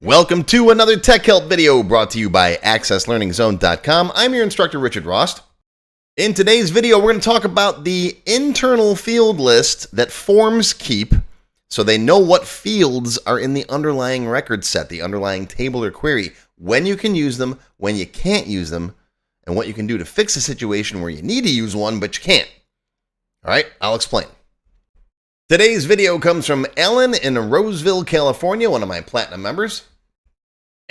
Welcome to another Tech Help video brought to you by AccessLearningZone.com. I'm your instructor, Richard Rost. In today's video, we're going to talk about the internal field list that forms keep so they know what fields are in the underlying record set, the underlying table or query, when you can use them, when you can't use them, and what you can do to fix a situation where you need to use one, but you can't. All right, I'll explain. Today's video comes from Allan in Roseville, California, one of my Platinum members.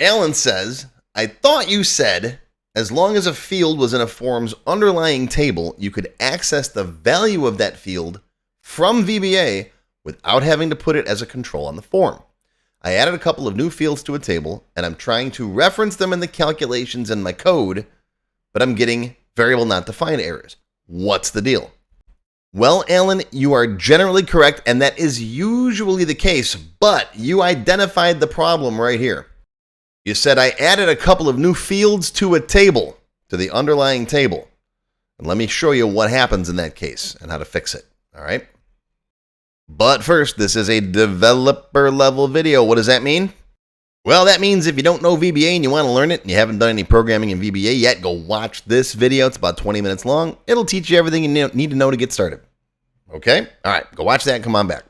Allan says, I thought you said as long as a field was in a form's underlying table, you could access the value of that field from VBA without having to put it as a control on the form. I added a couple of new fields to a table, and I'm trying to reference them in the calculations in my code, but I'm getting variable not defined errors. What's the deal? Well, Allan, you are generally correct, and that is usually the case, but you identified the problem right here. You said I added a couple of new fields to a table, to the underlying table. And let me show you what happens in that case and how to fix it, all right? But first, this is a developer level video. What does that mean? Well, that means if you don't know VBA and you want to learn it and you haven't done any programming in VBA yet, go watch this video. It's about 20 minutes long. It'll teach you everything you need to know to get started. Okay? All right, go watch that and come on back.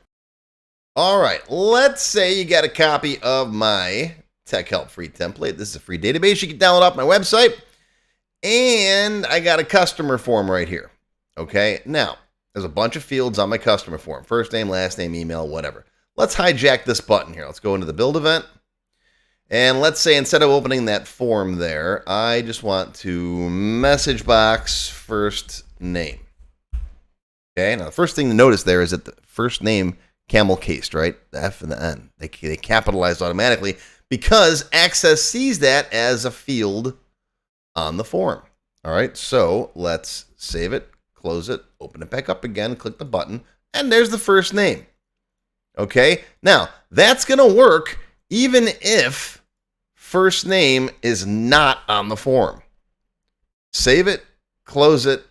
All right, let's say you got a copy of my Tech Help free template. This is a free database you can download off my website. And I got a customer form right here. Okay, now there's a bunch of fields on my customer form. First name, last name, email, whatever. Let's hijack this button here. Let's go into the build event. And let's say instead of opening that form there, I just want to message box first name. Okay, now the first thing to notice there is that the first name camel cased, right? The F and the N. They capitalized automatically because Access sees that as a field on the form. All right, so let's save it, close it, open it back up again, click the button, and there's the first name. Okay, now that's going to work even if first name is not on the form. Save it, close it,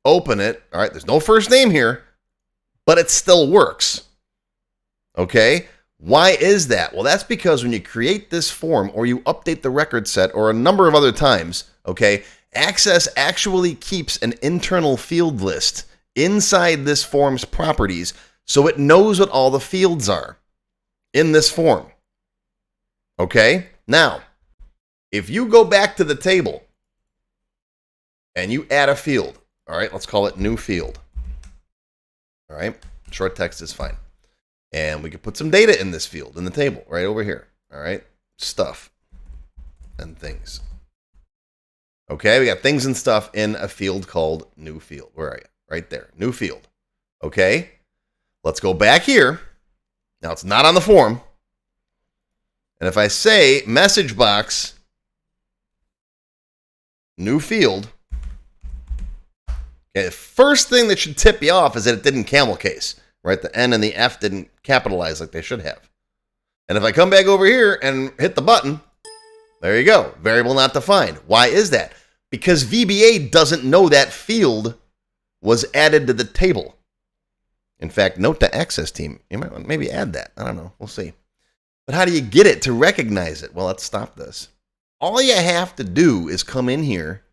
open it. All right, there's no first name here, but it still works. Okay, why is that? Well, that's because when you create this form or you update the record set or a number of other times, okay, Access actually keeps an internal field list inside this form's properties so it knows what all the fields are in this form. Okay, now, if you go back to the table and you add a field, all right, let's call it new field. All right, short text is fine. And we could put some data in this field in the table right over here. All right, stuff and things. Okay, we got things and stuff in a field called new field. Where are you? Right there, new field. Okay, let's go back here. Now it's not on the form. And if I say message box new field, okay, the first thing that should tip you off is that it didn't camel case. Right, the N and the F didn't capitalize like they should have. And if I come back over here and hit the button, there you go, variable not defined. Why is that? Because VBA doesn't know that field was added to the table. In fact, note to Access team, you might want to maybe add that. I don't know, we'll see. But how do you get it to recognize it? Well, let's stop this. All you have to do is come in here.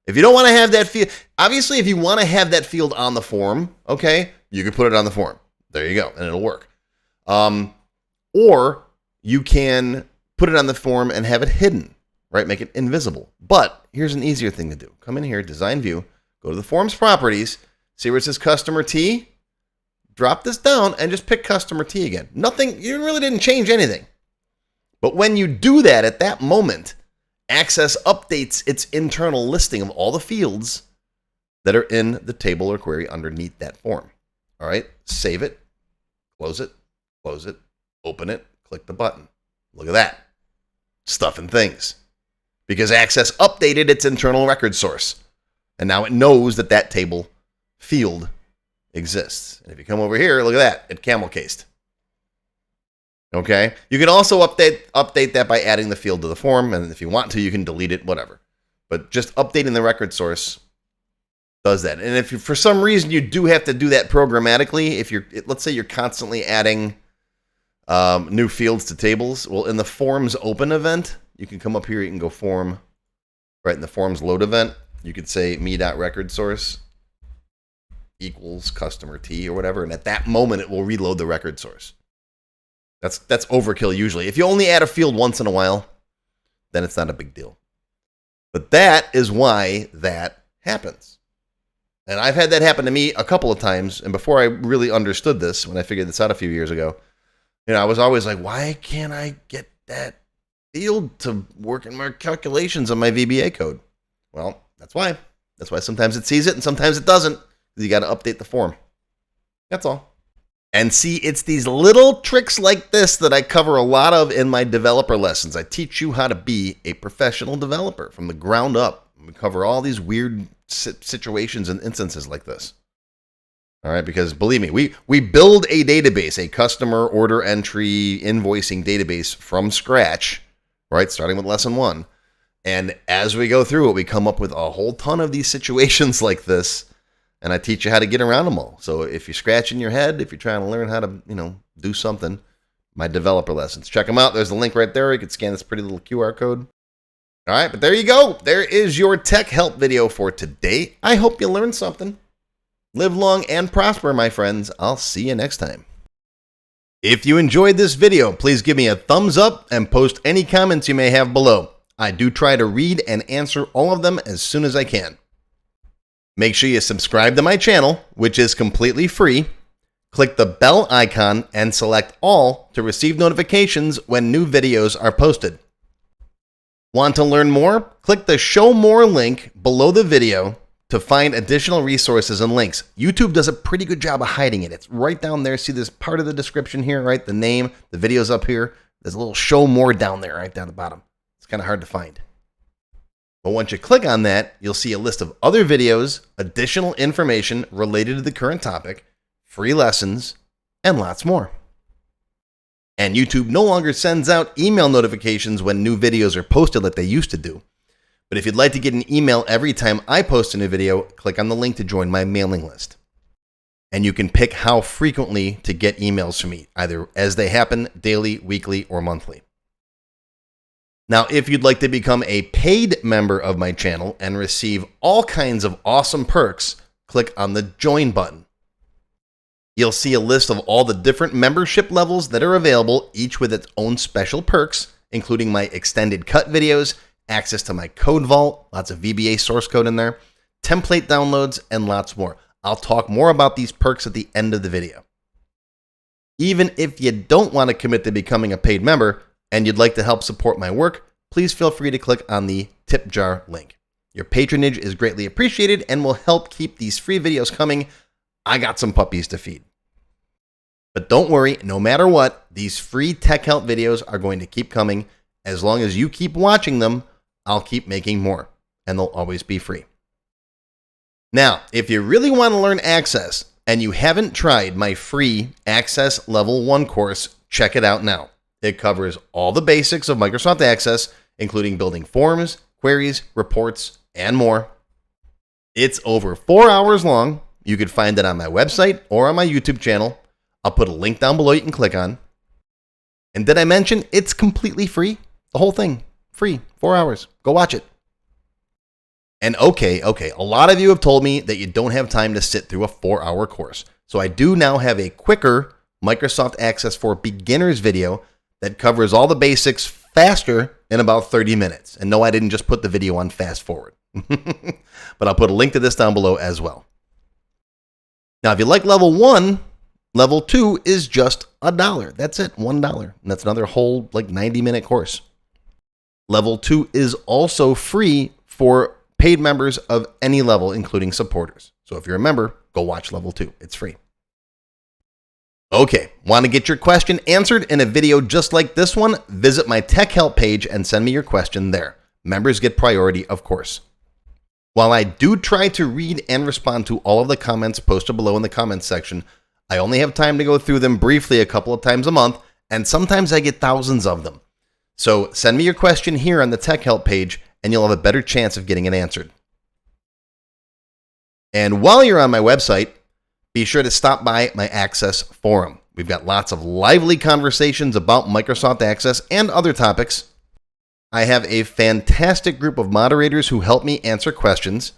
If you don't want to have that field, obviously if you want to have that field on the form, okay, you can put it on the form. There you go, and it'll work. Or you can put it on the form and have it hidden, right? Make it invisible. But here's an easier thing to do. Come in here, design view, go to the form's properties, see where it says customer T, drop this down and just pick customer T again. Nothing, you really didn't change anything. But when you do that at that moment, Access updates its internal listing of all the fields that are in the table or query underneath that form. All right, save it, close it, open it, click the button. Look at that. Stuff and things. Because Access updated its internal record source. And now it knows that that table field exists. And if you come over here, look at that. It camel cased. Okay? You can also update that by adding the field to the form. And if you want to, you can delete it, whatever. But just updating the record source does that. And if you, for some reason you do have to do that programmatically, if you're, let's say you're constantly adding New fields to tables. Well, in the forms open event, you can come up here. You can go form, right in the forms load event. You could say me.recordSource equals customer T or whatever. And at that moment, it will reload the record source. That's overkill usually. If you only add a field once in a while, then it's not a big deal. But that is why that happens. And I've had that happen to me a couple of times. And before I really understood this, when I figured this out a few years ago, I was always like, why can't I get that field to work in my calculations on my VBA code? Well, that's why. That's why sometimes it sees it and sometimes it doesn't. You got to update the form. That's all. And see, it's these little tricks like this that I cover a lot of in my developer lessons. I teach you how to be a professional developer from the ground up. We cover all these weird situations and instances like this. All right, because believe me, we build a database, a customer order entry invoicing database from scratch, right, starting with lesson 1. And as we go through it, we come up with a whole ton of these situations like this. And I teach you how to get around them all. So if you're scratching your head, if you're trying to learn how to, do something, my developer lessons, check them out. There's a link right there. You can scan this pretty little QR code. All right, but there you go. There is your tech help video for today. I hope you learned something. Live long and prosper, my friends. I'll see you next time. If you enjoyed this video, please give me a thumbs up and post any comments you may have below. I do try to read and answer all of them as soon as I can. Make sure you subscribe to my channel, which is completely free. Click the bell icon and select all to receive notifications when new videos are posted. Want to learn more? Click the Show More link below the video to find additional resources and links. YouTube does a pretty good job of hiding it. It's right down there. See this part of the description here, right? The name, the video's up here. There's a little Show More down there, right down the bottom. It's kind of hard to find. But once you click on that, you'll see a list of other videos, additional information related to the current topic, free lessons, and lots more. And YouTube no longer sends out email notifications when new videos are posted like they used to do. But if you'd like to get an email every time I post a new video, click on the link to join my mailing list. And you can pick how frequently to get emails from me, either as they happen, daily, weekly, or monthly. Now, if you'd like to become a paid member of my channel and receive all kinds of awesome perks, click on the Join button. You'll see a list of all the different membership levels that are available, each with its own special perks, including my extended cut videos, access to my code vault, lots of VBA source code in there, template downloads, and lots more. I'll talk more about these perks at the end of the video. Even if you don't want to commit to becoming a paid member, and you'd like to help support my work, please feel free to click on the tip jar link. Your patronage is greatly appreciated and will help keep these free videos coming. I got some puppies to feed. But don't worry, no matter what, these free tech help videos are going to keep coming. As long as you keep watching them, I'll keep making more, and they'll always be free. Now, if you really want to learn Access and you haven't tried my free Access Level 1 course, check it out now. It covers all the basics of Microsoft Access, including building forms, queries, reports, and more. It's over 4 hours long. You can find it on my website or on my YouTube channel. I'll put a link down below you can click on. And did I mention it's completely free? The whole thing, free, 4 hours. Go watch it. And okay, a lot of you have told me that you don't have time to sit through a 4-hour course. So I do now have a quicker Microsoft Access for Beginners video that covers all the basics faster in about 30 minutes. And no, I didn't just put the video on fast forward. But I'll put a link to this down below as well. Now, if you like level 1, level 2 is just $1. That's it, $1. And that's another whole 90-minute course. Level 2 is also free for paid members of any level, including supporters. So if you're a member, go watch level 2. It's free. Okay, want to get your question answered in a video just like this one? Visit my tech help page and send me your question there. Members get priority, of course. While I do try to read and respond to all of the comments posted below in the comments section, I only have time to go through them briefly a couple of times a month, and sometimes I get thousands of them. So send me your question here on the tech help page, and you'll have a better chance of getting it answered. And while you're on my website, be sure to stop by my Access forum. We've got lots of lively conversations about Microsoft Access and other topics. I have a fantastic group of moderators who help me answer questions.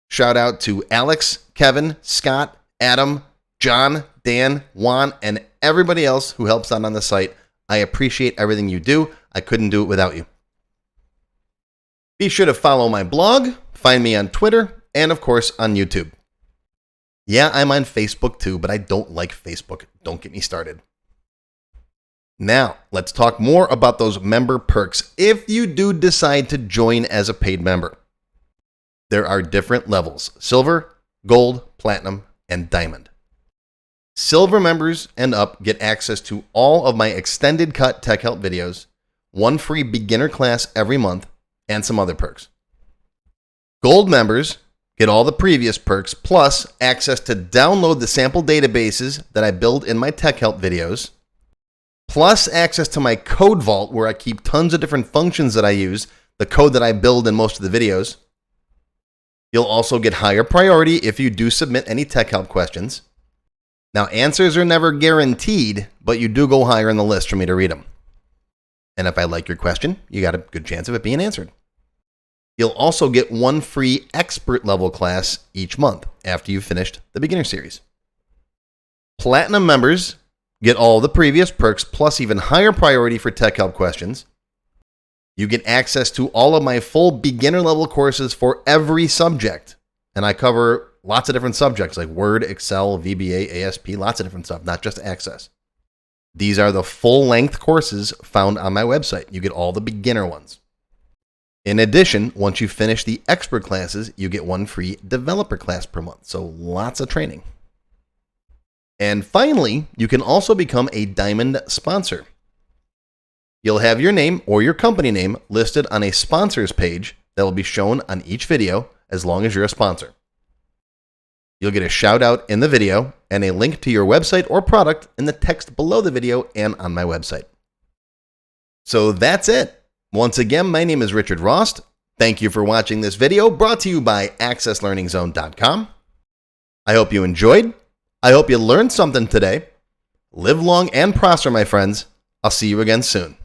Shout out to Alex, Kevin, Scott, Adam, John, Dan, Juan, and everybody else who helps out on the site. I appreciate everything you do. I couldn't do it without you. Be sure to follow my blog, find me on Twitter, and of course on YouTube. Yeah, I'm on Facebook too, but I don't like Facebook. Don't get me started. Now, let's talk more about those member perks if you do decide to join as a paid member. There are different levels: silver, gold, platinum, and diamond. Silver members and up get access to all of my extended cut tech help videos, one free beginner class every month, and some other perks. Gold members get all the previous perks, plus access to download the sample databases that I build in my tech help videos, plus access to my code vault where I keep tons of different functions that I use, the code that I build in most of the videos. You'll also get higher priority if you do submit any tech help questions. Now, answers are never guaranteed, but you do go higher in the list for me to read them. And if I like your question, you got a good chance of it being answered. You'll also get one free expert level class each month after you've finished the beginner series. Platinum members get all the previous perks plus even higher priority for tech help questions. You get access to all of my full beginner level courses for every subject. And I cover lots of different subjects like Word, Excel, VBA, ASP, lots of different stuff, not just Access. These are the full-length courses found on my website. You get all the beginner ones. In addition, once you finish the expert classes, you get one free developer class per month. So lots of training. And finally, you can also become a Diamond sponsor. You'll have your name or your company name listed on a sponsors page that will be shown on each video as long as you're a sponsor. You'll get a shout out in the video and a link to your website or product in the text below the video and on my website. So that's it. Once again, my name is Richard Rost. Thank you for watching this video brought to you by accesslearningzone.com. I hope you enjoyed. I hope you learned something today. Live long and prosper, my friends. I'll see you again soon.